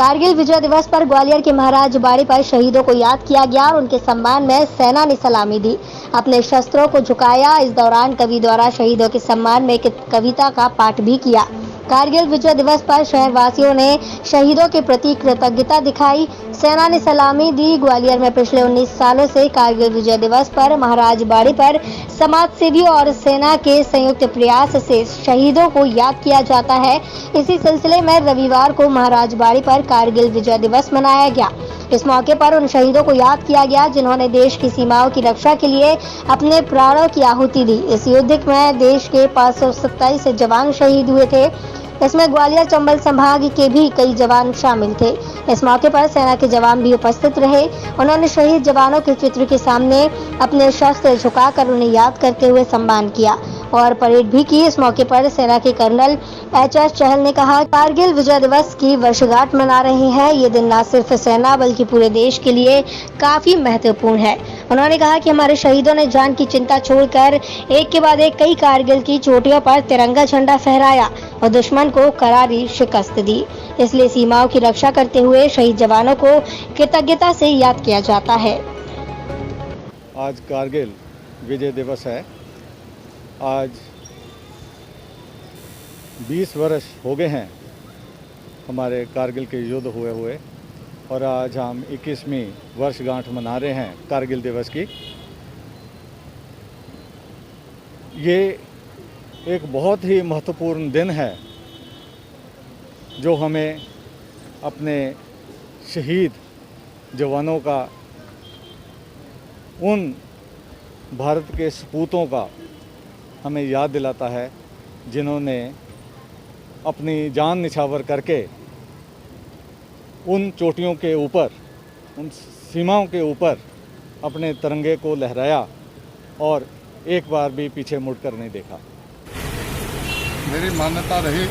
कारगिल विजय दिवस पर ग्वालियर के महाराज बाड़ी पर शहीदों को याद किया गया और उनके सम्मान में सेना ने सलामी दी, अपने शस्त्रों को झुकाया। इस दौरान कवि द्वारा शहीदों के सम्मान में एक कविता का पाठ भी किया। कारगिल विजय दिवस पर शहरवासियों ने शहीदों के प्रति कृतज्ञता दिखाई, सेना ने सलामी दी। ग्वालियर में पिछले 19 सालों से कारगिल विजय दिवस पर महाराज बाड़ी पर समाज सेवियों और सेना के संयुक्त प्रयास से शहीदों को याद किया जाता है। इसी सिलसिले में रविवार को महाराज बाड़ी पर कारगिल विजय दिवस मनाया गया। इस मौके पर उन शहीदों को याद किया गया जिन्होंने देश की सीमाओं की रक्षा के लिए अपने प्राणों की आहुति दी। इस युद्ध में देश के 527 जवान शहीद हुए थे। इसमें ग्वालियर चंबल संभाग के भी कई जवान शामिल थे। इस मौके पर सेना के जवान भी उपस्थित रहे। उन्होंने शहीद जवानों के चित्र के सामने अपने शस्त्र झुकाकर उन्हें याद करते हुए सम्मान किया और परेड भी की। इस मौके पर सेना के कर्नल एच.एस. चहल ने कहा, कारगिल विजय दिवस की वर्षगांठ मना रहे हैं। ये दिन न सिर्फ सेना बल्कि पूरे देश के लिए काफी महत्वपूर्ण है। उन्होंने कहा कि हमारे शहीदों ने जान की चिंता छोड़कर एक के बाद एक कई कारगिल की चोटियों पर तिरंगा झंडा फहराया और दुश्मन को करारी शिकस्त दी। इसलिए सीमाओं की रक्षा करते हुए शहीद जवानों को कृतज्ञता से याद किया जाता है। आज कारगिल विजय दिवस है। आज 20 वर्ष हो गए हैं हमारे कारगिल के युद्ध हुए और आज हम 21वीं वर्षगांठ मना रहे हैं कारगिल दिवस की। ये एक बहुत ही महत्वपूर्ण दिन है जो हमें अपने शहीद जवानों का, उन भारत के सपूतों का हमें याद दिलाता है जिन्होंने अपनी जान निछावर करके उन चोटियों के ऊपर, उन सीमाओं के ऊपर अपने तिरंगे को लहराया और एक बार भी पीछे मुड़कर नहीं देखा। मेरी मान्यता रही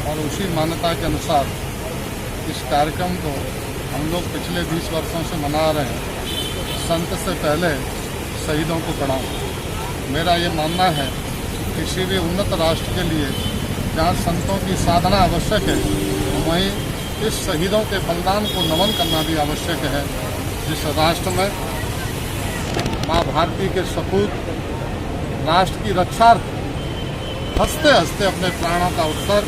और उसी मान्यता के अनुसार इस कार्यक्रम को हम लोग पिछले 20 वर्षों से मना रहे हैं। संत से पहले शहीदों को प्रणाम। मेरा ये मानना है किसी भी उन्नत राष्ट्र के लिए जहाँ संतों की साधना आवश्यक है, वहीं इस शहीदों के बलिदान को नमन करना भी आवश्यक है। जिस राष्ट्र में माँ भारती के सपूत राष्ट्र की रक्षा हंसते हंसते अपने प्राणों का उत्सर्ग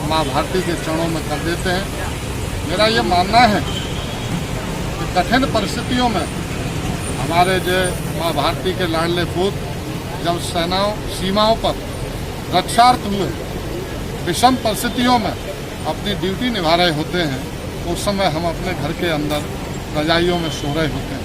माँ भारती के चरणों में कर देते हैं। मेरा ये मानना है कि कठिन परिस्थितियों में हमारे जो माँ भारती के लाडले पूत जब सीमाओं पर रक्षार्थ हुए, विषम परिस्थितियों में अपनी ड्यूटी निभा रहे होते हैं, उस समय हम अपने घर के अंदर रजाइयों में सो रहे होते हैं।